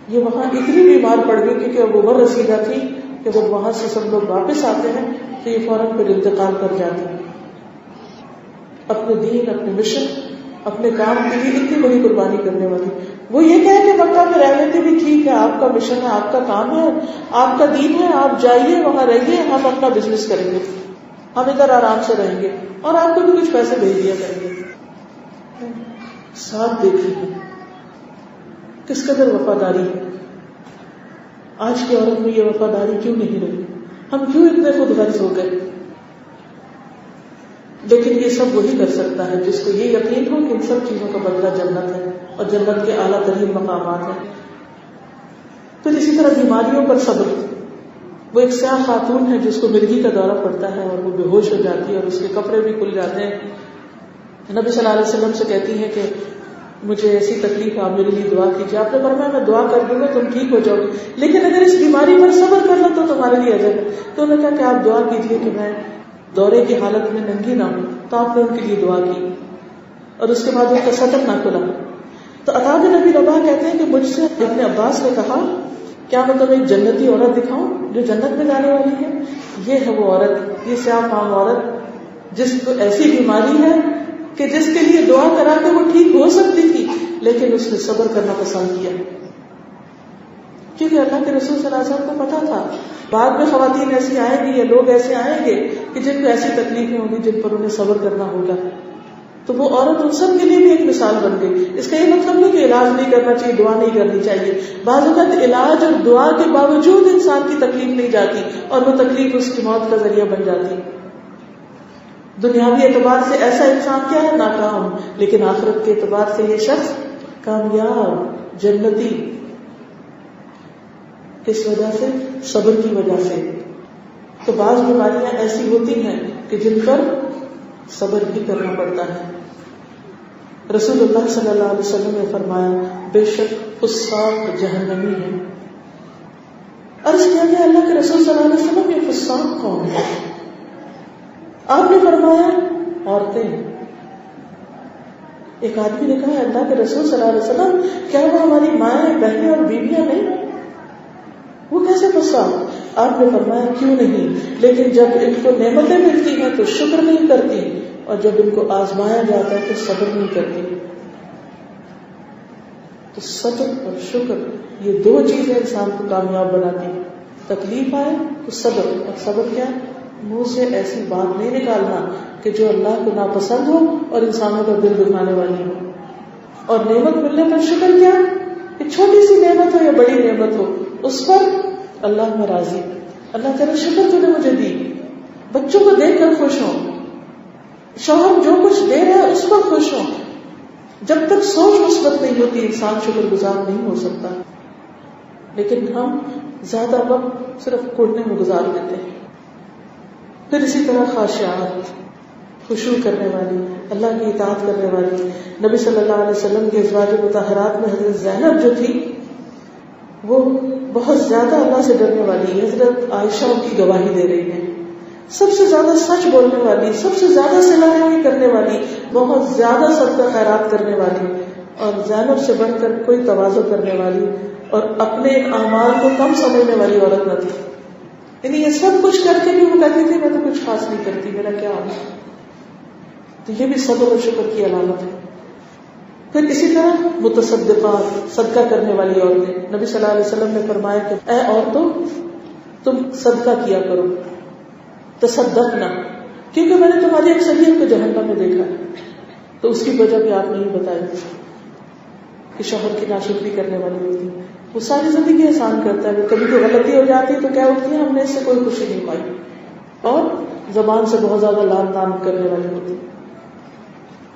یہ وہاں اتنی بیمار پڑ گئی کیونکہ اب عمر رسیدہ تھی کہ جب وہاں سے سب لوگ واپس آتے ہیں تو یہ فوراً پھر انتقال کر جاتے ہیں۔ اپنے دین، اپنے مشن، اپنے کام کے لیے اتنی بڑی قربانی کرنے والی، وہ یہ کہے کہ مکہ میں رہ لیتے بھی ٹھیک ہے، آپ کا مشن ہے، آپ کا کام ہے، آپ کا دین ہے، آپ جائیے وہاں رہیے، ہم اپنا بزنس کریں گے، ہم ادھر آرام سے رہیں گے اور آپ کو بھی کچھ پیسے بھیج دیا کریں گے۔ ساتھ دیکھیے کس قدر وفاداری ہے۔ آج کی عورت میں یہ وفاداری کیوں نہیں رہی؟ ہم کیوں اتنے خود غرض ہو گئے؟ لیکن یہ سب وہی کر سکتا ہے جس کو یہ یقین ہو کہ ان سب چیزوں کا بدلہ جنت ہے اور جنت کے اعلیٰ ترین مقامات ہیں. پھر اسی طرح بیماریوں پر صبر. وہ ایک سیاہ خاتون ہے جس کو مرگی کا دورہ پڑتا ہے اور وہ بے ہوش ہو جاتی ہے اور اس کے کپڑے بھی کھل جاتے ہیں. نبی صلی اللہ علیہ وسلم سے کہتی ہے کہ مجھے ایسی تکلیف ہے, آپ میرے لیے دعا کیجیے. آپ نے فرمایا میں دعا کر دوں گا تم ٹھیک ہو جاؤ گے, لیکن اگر اس بیماری پر صبر کر لو تو تمہارے لیے اجر ہے. تو انہوں نے کہا کہ آپ دعا کیجیے کہ میں دورے کی حالت میں ننگی نہ ہوں. تو آپ نے ان کے لیے دعا کی اور اس کے بعد ان کا سطر نہ کھلا. تو عطا بن ابی رباح کہتے ہیں کہ مجھ سے ابن عباس نے کہا کیا میں تمہیں ایک جنتی عورت دکھاؤں جو جنت میں جانے والی ہے؟ یہ ہے وہ عورت, یہ سیاہ فام عورت جس کو ایسی بیماری ہے کہ جس کے لیے دعا کرا کے وہ ٹھیک ہو سکتی تھی, لیکن اس نے صبر کرنا پسند کیا کیونکہ اللہ کے رسول صلی اللہ علیہ وسلم کو پتا تھا بعد میں خواتین ایسی آئیں گی یا لوگ ایسے آئیں گے کہ جن کو ایسی تکلیفیں ہوں گی جن پر انہیں صبر کرنا ہوگا. تو وہ عورت ان سب کے لیے بھی ایک مثال بن گئی. اس کا یہ مطلب نہیں کہ علاج نہیں کرنا چاہیے, دعا نہیں کرنی چاہیے. بعض اوقات علاج اور دعا کے باوجود انسان کی تکلیف نہیں جاتی اور وہ تکلیف اس کی موت کا ذریعہ بن جاتی. دنیاوی اعتبار سے ایسا انسان کیا ہے, ناکام, لیکن آخرت کے اعتبار سے یہ شخص کامیاب, جنتی. کس وجہ سے؟ صبر کی وجہ سے. تو بعض بیماریاں ایسی ہوتی ہیں کہ جن پر صبر بھی کرنا پڑتا ہے. رسول اللہ صلی اللہ علیہ وسلم نے فرمایا بے شک فساق جہنمی ہے. عرض کیا کہ اللہ کے رسول صلی اللہ علیہ وسلم یہ فساق کون ہے؟ آپ نے فرمایا عورتیں. ایک آدمی نے کہا اللہ کے رسول صلی اللہ علیہ وسلم کیا وہ ہماری مائیں, بہنیں اور بیویاں نہیں؟ وہ کیسے فساق؟ آپ نے فرمایا کیوں نہیں, لیکن جب ان کو نعمتیں ملتی ہیں تو شکر نہیں کرتی, اور جب ان کو آزمایا جاتا ہے تو صبر نہیں کرتی. تو صبر اور شکر یہ دو چیزیں انسان کو کامیاب بناتی ہیں. تکلیف آئے تو صبر, اور صبر کیا؟ منہ سے ایسی بات نہیں نکالنا کہ جو اللہ کو ناپسند ہو اور انسانوں کا دل دکھانے والی ہو. اور نعمت ملنے پر شکر کیا؟ کہ چھوٹی سی نعمت ہو یا بڑی نعمت ہو اس پر اللہ میں راضی, اللہ تعالیٰ شکر تو نے مجھے دی. بچوں کو دیکھ کر خوش ہوں, شوہر جو کچھ دے رہا ہے اس پر خوش ہوں. جب تک سوچ مثبت نہیں ہوتی انسان شکر گزار نہیں ہو سکتا. لیکن ہم زیادہ وقت صرف کوڑنے میں گزار دیتے ہیں. پھر اسی طرح خاشعات, خشوع کرنے والی, اللہ کی اطاعت کرنے والی. نبی صلی اللہ علیہ وسلم کے ازواج مطہرات میں حضرت زینب جو تھی وہ بہت زیادہ اللہ سے ڈرنے والی. حضرت عائشہ ان کی گواہی دے رہی ہے. سب سے زیادہ سچ بولنے والی, سب سے زیادہ صلح رحمی کرنے والی, بہت زیادہ صدقہ خیرات کرنے والی, اور زینب سے بڑھ کر کوئی تواضع کرنے والی اور اپنے اعمال کو کم سمجھنے والی عورت نہ تھی. یعنی یہ سب کچھ کر کے بھی وہ کہتی تھی میں تو کچھ خاص نہیں کرتی, میرا کیا عمل. تو یہ بھی صبر اور شکر کی علامت ہے. پھر اسی طرح متصدقات, صدقہ کرنے والی عورتیں. نبی صلی اللہ علیہ وسلم نے فرمایا کہ اے عورتوں تم صدقہ کیا کرو, تصدقنا, کیونکہ میں نے تمہاری اکثریت کو جہنم میں دیکھا. تو اس کی وجہ بھی آپ نے ہی بتائی کہ شوہر کی ناشکری کرنے والی ہوتی ہے. وہ ساری زندگی احسان کرتا ہے, کبھی کوئی غلطی ہو جاتی ہے تو کیا ہوتی ہے ہم نے اس سے کوئی خوشی نہیں پائی, اور زبان سے بہت زیادہ لان تان کرنے والی ہوتی.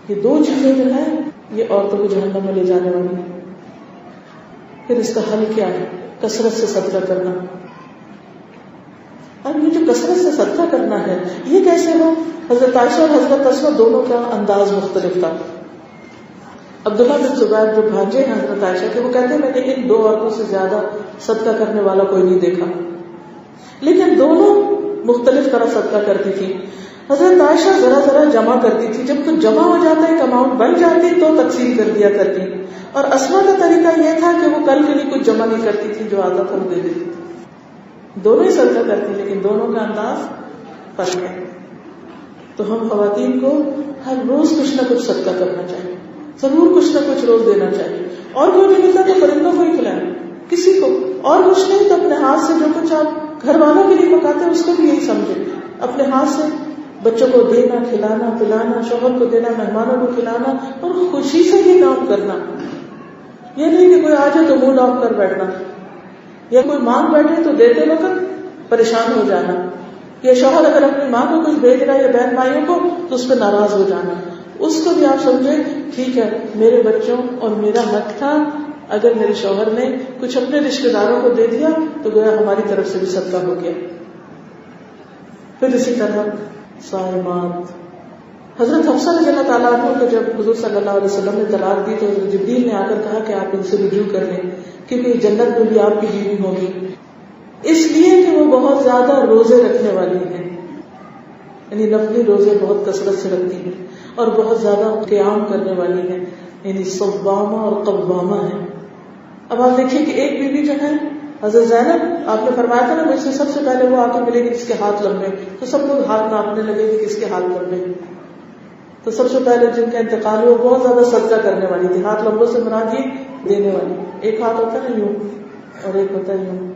یہ دو چیزیں جو ہیں یہ عورتوں کو جہنم میں لے جانے والی ہیں. پھر اس کا حل کیا ہے؟ کثرت سے صدقہ کرنا. اب یہ جو کثرت سے صدقہ کرنا ہے یہ کیسے ہو؟ حضرت عائشہ اور حضرت اسما دونوں کا انداز مختلف تھا. عبداللہ بن زبیر جو بھانجے ہیں حضرت عائشہ کے, وہ کہتے ہیں میں نے ان دو عورتوں سے زیادہ صدقہ کرنے والا کوئی نہیں دیکھا, لیکن دونوں مختلف طرح صدقہ کرتی تھی. حضرت عائشہ ذرا ذرا جمع کرتی تھی, جب کچھ جمع ہو جاتا ہے, اماؤنٹ بن جاتی تو تقسیم کر دیا کرتی. اور اسما کا طریقہ یہ تھا کہ وہ کل کے لیے کچھ جمع نہیں کرتی تھی, جو آتا تھا وہ دے دیتی تھی. دونوں ہی صدقہ کرتی, لیکن دونوں کا انداز فرق ہے. تو ہم خواتین کو ہر روز کچھ نہ کچھ صدقہ کرنا چاہیے, ضرور کچھ نہ کچھ روز دینا چاہیے. اور کوئی نہیں ملتا تو پرندوں کو ہی کھلائیں, کسی کو اور کچھ نہیں تو اپنے ہاتھ سے جو کچھ آپ گھر والوں کے لیے پکاتے ہیں اس کو بھی یہی سمجھیں. اپنے ہاتھ سے بچوں کو دینا, کھلانا پلانا, شوہر کو دینا, مہمانوں کو کھلانا, اور خوشی سے یہ کام کرنا. یہ نہیں کہ کوئی آ جائے تو موڈ آف کر بیٹھنا, یا کوئی مانگ بیٹھے تو دیتے وقت پریشان ہو جانا. یا شوہر اگر اپنی ماں کو کچھ بھیج رہا ہے یا بہن بھائیوں کو تو اس پہ ناراض ہو جانا، اس کو بھی آپ سمجھیں ٹھیک ہے میرے بچوں اور میرا حق تھا، اگر میرے شوہر نے کچھ اپنے رشتے داروں کو دے دیا تو گویا ہماری طرف سے بھی صدقہ ہو گیا. پھر اسی طرح صائمات. حضرت حفصہ رضی اللہ تعالیٰ عنہ کو جب حضور صلی اللہ علیہ وسلم نے طلاق دی تو جبریل نے آ کر کہا کہ آپ ان سے رجوع کر لیں کیونکہ جنت میں بھی آپ کی بیوی ہوگی، اس لیے کہ وہ بہت زیادہ روزے رکھنے والی ہیں، یعنی نفلی روزے بہت کثرت سے رکھتی ہیں اور بہت زیادہ قیام کرنے والی ہیں، یعنی صوامہ اور قوامہ ہیں. اب آپ دیکھیے کہ ایک بیوی جو ہے حضرت زینب، آپ نے فرمایا تھا نا مجھ سے سب سے پہلے وہ آ کے ملے گی جس کے ہاتھ لمبے، تو سب لوگ ہاتھ ناپنے لگے کہ کس کے ہاتھ لمبے. تو سب سے پہلے جن کا انتقال ہوا بہت زیادہ صدقہ کرنے والی تھی. ہاتھ لمبوں سے مراد یہ دینے والی، ایک ہاتھ ہوتا ہے نا یوں اور ایک ہوتا ہے یوں،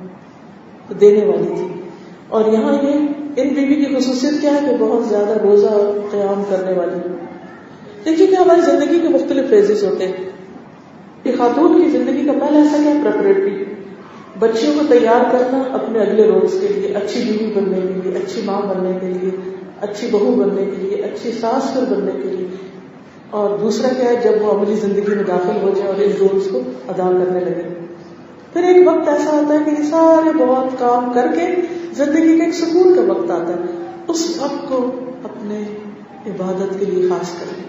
تو دینے والی تھی. اور یہاں یہ ان بیوی کی خصوصیت کیا ہے کہ بہت زیادہ روزہ اور قیام کرنے والی. دیکھیے کہ ہماری زندگی کے مختلف فیزز ہوتے ہیں. کہ خاتون کی زندگی کا پہلا ایسا کیا پریپریٹری، بچیوں کو تیار کرنا اپنے اگلے روز کے لیے، اچھی بیوی بننے کے لیے، اچھی ماں بننے کے لیے، اچھی بہو بننے کے لیے، اچھی ساس پھر بننے کے لیے. اور دوسرا کیا ہے جب وہ عملی زندگی میں داخل ہو جائے اور ان رولز کو ادا کرنے لگے. پھر ایک وقت ایسا آتا ہے کہ یہ سارے بہت کام کر کے زندگی کا ایک سکون کا وقت آتا ہے، اس وقت کو اپنے عبادت کے لیے خاص کریں.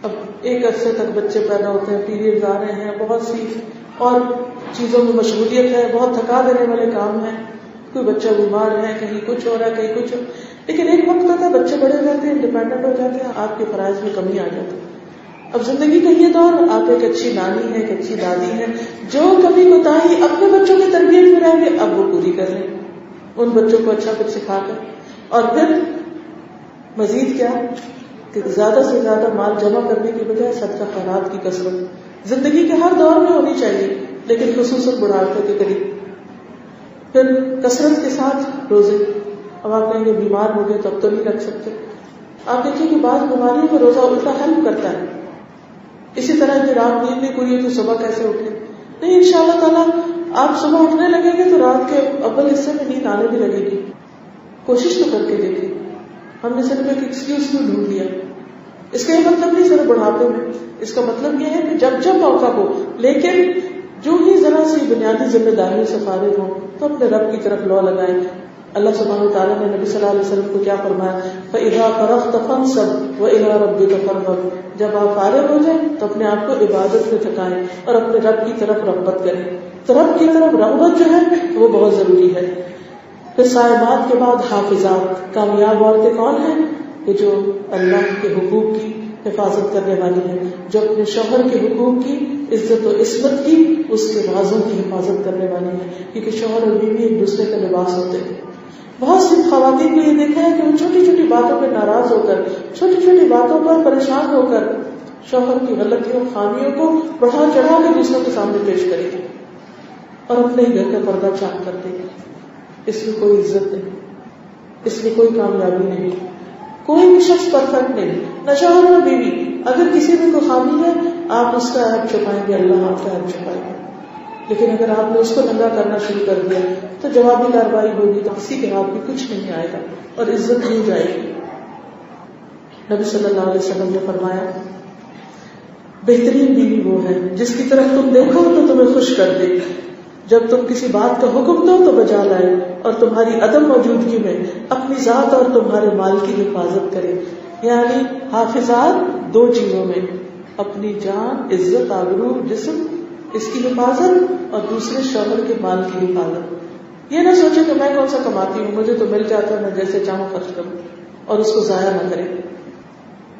اب ایک عرصے تک بچے پیدا ہوتے ہیں، پیریڈز آ رہے ہیں، بہت سی اور چیزوں میں مشغولیت ہے، بہت تھکا دینے والے کام ہیں، کوئی بچہ بیمار ہے، کہیں کچھ ہو رہا ہے، کہیں کچھ. لیکن ایک وقت آتا ہے بچے بڑے ہو جاتے ہیں، انڈیپینڈنٹ ہو جاتے ہیں، آپ کے فرائض میں کمی آ جاتی ہے. اب زندگی کا یہ دور آپ ایک اچھی نانی ہے، ایک اچھی دادی ہے، جو کبھی کوتاہی اپنے بچوں کی تربیت میں رہیں گے اب وہ پوری کر لیں، ان بچوں کو اچھا کچھ سکھا کر. اور پھر مزید کیا کہ زیادہ سے زیادہ مال جمع کرنے کی بجائے صدقہ خیرات کی کثرت زندگی کے ہر دور میں ہونی چاہیے، لیکن خصوصاً بڑھاپے کے قریب. پھر کثرت کے ساتھ روزے. اب آپ کہیں گے بیمار ہو گئے تو اب تو نہیں رکھ سکتے. آپ دیکھیں کہ بعض بیماریوں میں روزہ الٹا ہیلپ کرتا ہے. اسی طرح کہ رات نیند نہیں پوری ہے تو صبح کیسے اٹھے؟ نہیں، انشاءاللہ تعالیٰ آپ صبح اٹھنے لگیں گے تو رات کے اول حصے میں نیند آنے بھی لگے گی. کوشش تو کر کے دیکھیں. ہم نے صرف ایک ایکسکیوز کیوں ڈھونڈ لیا؟ اس کا یہ مطلب نہیں صرف بڑھاپے میں، اس کا مطلب یہ ہے کہ جب جب موقع ہو، لیکن جو ہی ذرا سی بنیادی ذمہ داریوں سے فارغ ہو تو اپنے رب کی طرف لو لگائیں. اللہ سبحانہ وتعالیٰ نے نبی صلی اللہ علیہ وسلم کو کیا فرمایا؟ فَإِذَا فَرَغْتَ فَانْصَبْ وَإِلَىٰ رَبِّكَ فَارْغَب. جب آپ فارغ ہو جائیں تو اپنے آپ کو عبادت میں تھکائیں اور اپنے رب کی طرف رغبت کریں. تو رب کی طرف رغبت جو ہے وہ بہت ضروری ہے. پھر صائمات کے بعد حافظات. کامیاب عورتیں کون ہیں؟ کہ جو اللہ کے حقوق کی حفاظت کرنے والی ہیں، جو اپنے شوہر کے حقوق کی عزت و عصمت کی، اس کے رازوں کی حفاظت کرنے والی ہیں. کیونکہ شوہر اور بیوی ایک دوسرے کا لباس ہوتے ہیں. بہت سی خواتین کو یہ دیکھا ہے کہ وہ چھوٹی چھوٹی باتوں پہ ناراض ہو کر، چھوٹی چھوٹی باتوں پر پریشان ہو کر شوہر کی غلطیوں خامیوں کو بڑھا چڑھا کے دوسروں کے سامنے پیش کرے گی اور اپنے ہی گھر کا پردہ چاک کر دے گی. اس میں کوئی عزت نہیں، اس میں کوئی کامیابی نہیں. کوئی بھی شخص پرفیکٹ نہیں، نہ شوہر نہ بیوی. اگر کسی میں کوئی خامی ہے آپ اس کا عیب چھپائیں گے، اللہ آپ کا عیب چھپائے گا. لیکن اگر آپ نے اس کو ننگا کرنا شروع کر دیا تو جوابی کارروائی ہوگی تو کسی کے ہاتھ میں کچھ نہیں آئے گا اور عزت نہیں جائے گی. نبی صلی اللہ علیہ وسلم نے فرمایا بہترین بیوی وہ ہے جس کی طرف تم دیکھو تو تمہیں خوش کر دے، جب تم کسی بات کا حکم دو تو بجا لائے، اور تمہاری عدم موجودگی میں اپنی ذات اور تمہارے مال کی حفاظت کرے. یعنی حافظات دو چیزوں میں، اپنی جان، عزت، آبرو، جسم، اس کی حفاظت اور دوسرے شوہر کے مال کی حفاظت. یہ نہ سوچے کہ میں کون سا کماتی ہوں، مجھے تو مل جاتا ہے، میں جیسے چاہوں خرچ کروں، اور اس کو ضائع نہ کرے.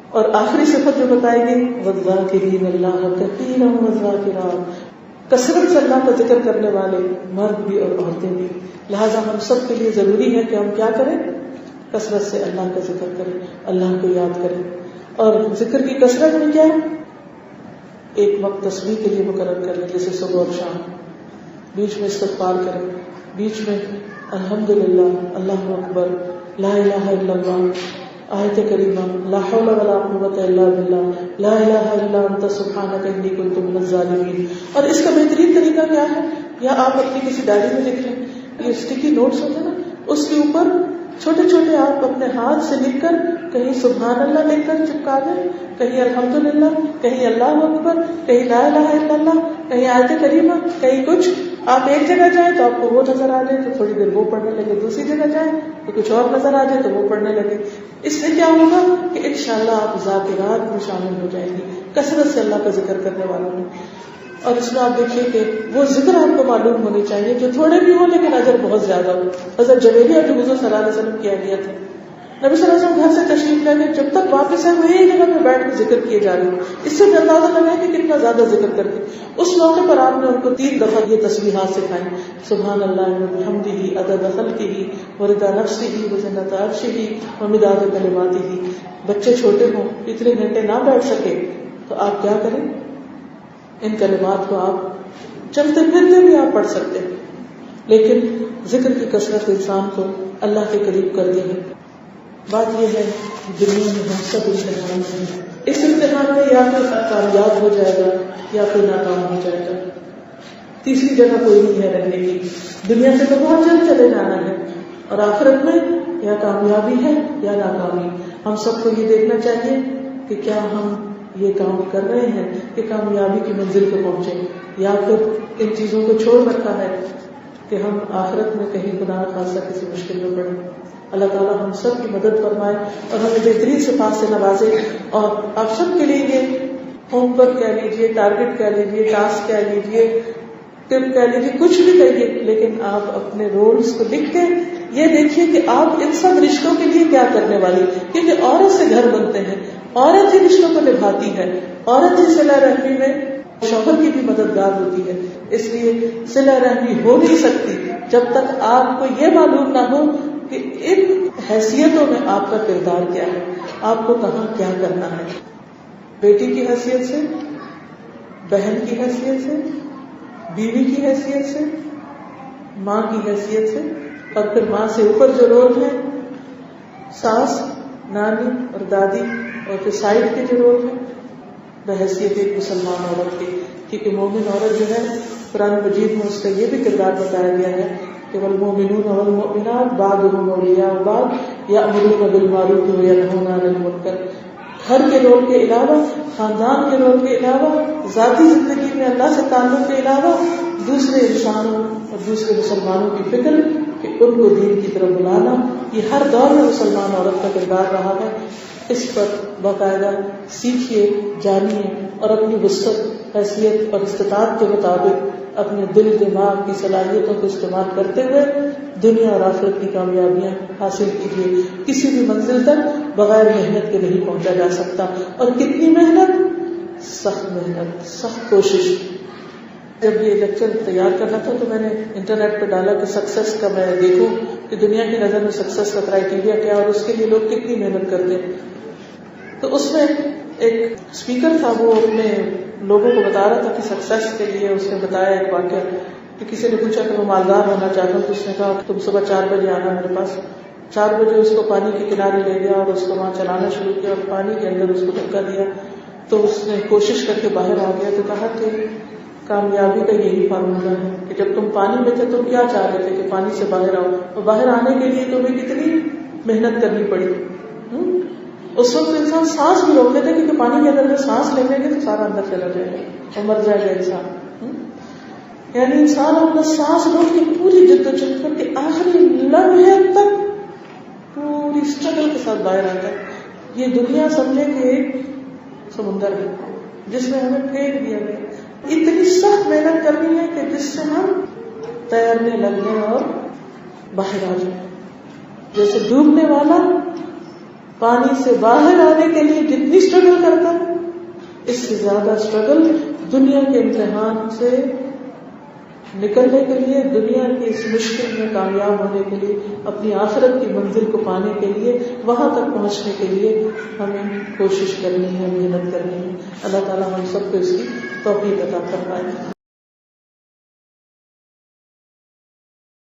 اور آخری صفت جو بتائے گی وَالذَّاكِرِينَ اللَّهَ كَثِيرًا وَالذَّاكِرَاتِ، کثرت سے اللہ کا ذکر کرنے والے مرد بھی اور عورتیں بھی. لہٰذا ہم سب کے لیے ضروری ہے کہ ہم کیا کریں؟ کثرت سے اللہ کا ذکر کریں، اللہ کو یاد کریں. اور ذکر کی کثرت میں کیا ہے؟ ایک وقت تسبیح کے لیے مقرر کر لیں، جیسے صبح اور شام. بیچ میں استغفار کریں، بیچ میں الحمدللہ، اللہ اکبر، لا الہ الا اللہ، آیت کریمہ، لا حول ولا قوت الا باللہ، لا الہ الا انت سبحانک انی کنت من الظالمین. اور اس کا بہترین طریقہ کیا ہے؟ یا آپ اپنی کسی ڈائری میں لکھ لیں. یہ اسٹکی نوٹس ہوتے ہیں نا، اس کے اوپر چھوٹے چھوٹے آپ اپنے ہاتھ سے لکھ کر کہیں سبحان اللہ لکھ کر چپکا دیں، کہیں الحمدللہ، کہیں اللہ اکبر، کہیں لا الہ الا اللہ، کہیں آیت کریمہ، کہیں کچھ. آپ ایک جگہ جائیں تو آپ کو وہ نظر آ جائے تو تھوڑی دیر وہ پڑھنے لگے، دوسری جگہ جائیں تو کچھ اور نظر آ جائے تو وہ پڑھنے لگے. اس سے کیا ہوگا کہ انشاءاللہ آپ ذاکرات میں شامل ہو جائیں گی، کثرت سے اللہ کا ذکر کرنے والوں میں. اور اس میں آپ دیکھیے کہ وہ ذکر آپ کو معلوم ہونے چاہیے جو تھوڑے بھی ہوں لیکن اجر بہت زیادہ ہو. حضرت جویریہ جو حضور صلی اللہ علیہ وسلم کی اہلیہ تھے، نبی صلی اللہ علیہ وسلم گھر سے تشریف لے کے جب تک واپس آئے وہ ایک جگہ پہ بیٹھ کے ذکر کیے جا رہے ہوں. اس سے بھی اندازہ لگا کہ کتنا زیادہ ذکر کرتے. اس موقع پر آپ نے ان کو 3 دفعہ یہ تسبیحات سکھائیں، سبحان اللہ وبحمدہ عدد خلقہ ورضا نفسہ وزنۃ عرشہ ومداد کلماتہ. بچے چھوٹے ہوں، اتنے گھنٹے نہ بیٹھ سکے تو آپ کیا کریں، ان کلمات کو آپ چلتے پھرتے بھی آپ پڑھ سکتے ہیں. لیکن ذکر کی کثرت انسان کو اللہ کے قریب کر دی ہے. بات یہ ہے دنیا میں ہم سب امتحان ہیں، اس امتحان میں یا پھر کامیاب ہو جائے گا یا پھر ناکام ہو جائے گا. تیسری جگہ کوئی نہیں ہے رہنے کی. دنیا سے تو بہت جلد چلے جانا ہے، اور آخرت میں یا کامیابی ہے یا ناکامی. ہم سب کو یہ دیکھنا چاہیے کہ کیا ہم یہ کام کر رہے ہیں کہ کامیابی کی منزل پہ پہنچے، یا پھر ان چیزوں کو چھوڑ رکھا ہے کہ ہم آخرت میں کہیں خدا نخواستہ کسی مشکل میں پڑیں. اللہ تعالیٰ ہم سب کی مدد فرمائے اور ہمیں بہترین صفات سے نوازے. اور آپ سب کے لیے یہ ہوم ورک کہہ لیجیے، ٹارگٹ کہہ لیجیے، ٹاسک کہہ لیجیے، ٹپ کہہ لیجیے، کچھ بھی کہیے، لیکن آپ اپنے رولز کو لکھ کے یہ دیکھیے کہ آپ ان سب رشتوں کے لیے کیا کرنے والی. کیونکہ عورت سے گھر بنتے ہیں، عورت ہی رشتوں کو نبھاتی ہے، عورت ہی صلہ رحمی میں شوہر کی بھی مددگار ہوتی ہے. اس لیے صلہ رحمی ہو نہیں سکتی جب تک آپ کو یہ معلوم نہ ہو کہ ان حیثیتوں میں آپ کا کردار کیا ہے، آپ کو کہاں کیا کرنا ہے. بیٹی کی حیثیت سے، بہن کی حیثیت سے، بیوی کی حیثیت سے، ماں کی حیثیت سے، اور پھر ماں سے اوپر جو رول ہے ساس، نانی اور دادی، اور پھر سائڈ کے جو رول ہیں بحیثیت ایک مسلمان عورت کی. کیونکہ مومن عورت جو ہے قرآن مجید میں اس کا یہ بھی کردار بتایا گیا ہے کہ والمؤمنون والمؤمنات بعضهم اولیاء بعض یأمرون بالمعروف وینہون عن المنکر. گھر کے رول کے علاوہ، خاندان کے رول کے علاوہ، ذاتی زندگی میں اللہ سے تعلق کے علاوہ دوسرے انسانوں اور دوسرے مسلمانوں کی فکر کہ ان کو دین کی طرف بلانا، یہ ہر دور میں مسلمان عورت کا کردار رہا ہے. اس پر باقاعدہ سیکھیے، جانیے، اور اپنی وسعت، حیثیت اور استطاعت کے مطابق اپنے دل دماغ کی صلاحیتوں کو استعمال کرتے ہوئے دنیا اور آخرت کی کامیابیاں حاصل کیجیے. کسی بھی منزل تک بغیر محنت کے نہیں پہنچا جا سکتا. اور کتنی محنت، سخت کوشش. جب یہ لیکچر تیار کرنا تھا تو میں نے انٹرنیٹ پہ ڈالا کہ سکسیس کا میں دیکھوں کہ دنیا کی نظر میں سکسیس کا کرائیٹیریا کیا اور اس کے لیے لوگ کتنی محنت کرتے ہیں. تو اس میں ایک اسپیکر تھا، وہ اپنے لوگوں کو بتا رہا تھا کہ سکسیس کے لیے اس نے بتایا ایک واقعہ کہ کسی نے پوچھا کہ وہ مالدار ہونا چاہتا ہوں، تو اس نے کہا تم صبح 4 بجے آنا میرے پاس. 4 بجے اس کو پانی کے کنارے لے گیا اور اس کو وہاں چلانا شروع کیا اور پانی کے اندر اس کو دھکا دیا تو اس نے کوشش کر کے باہر آ گیا. تو کہا کہ کامیابی کا یہی فارمولہ ہے کہ جب تم پانی میں تھے تم کیا چاہ رہے تھے کہ پانی سے باہر آؤ، اور باہر آنے کے لیے تمہیں کتنی محنت کرنی پڑی. اس وقت انسان سانس بھی روک لیتے کیونکہ پانی کے اندر سانس لے لیں گے تو سارا اندر چلا جائے گا اور مر جائے گا انسان. یعنی انسان اپنا سانس روک کے پوری جدوجہد کر کے آخری لمحے تک پوری اسٹرگل کے ساتھ باہر آتا ہے. یہ دنیا سمجھے کہ ایک سمندر ہے جس میں ہمیں پھینک دیا گیا. اتنی سخت محنت کرنی ہے کہ جس سے ہم تیرنے لگنے اور باہر آ جائیں. جیسے ڈوبنے والا پانی سے باہر آنے کے لیے جتنی اسٹرگل کرتا ہے، اس سے زیادہ اسٹرگل دنیا کے امتحان سے نکلنے کے لیے، دنیا کی اس مشکل میں کامیاب ہونے کے لیے، اپنی آخرت کی منزل کو پانے کے لیے، وہاں تک پہنچنے کے لیے ہمیں کوشش کرنی ہے، محنت کرنی ہے. اللہ تعالیٰ ہم سب کو اس کی توفیق عطا فرمائے.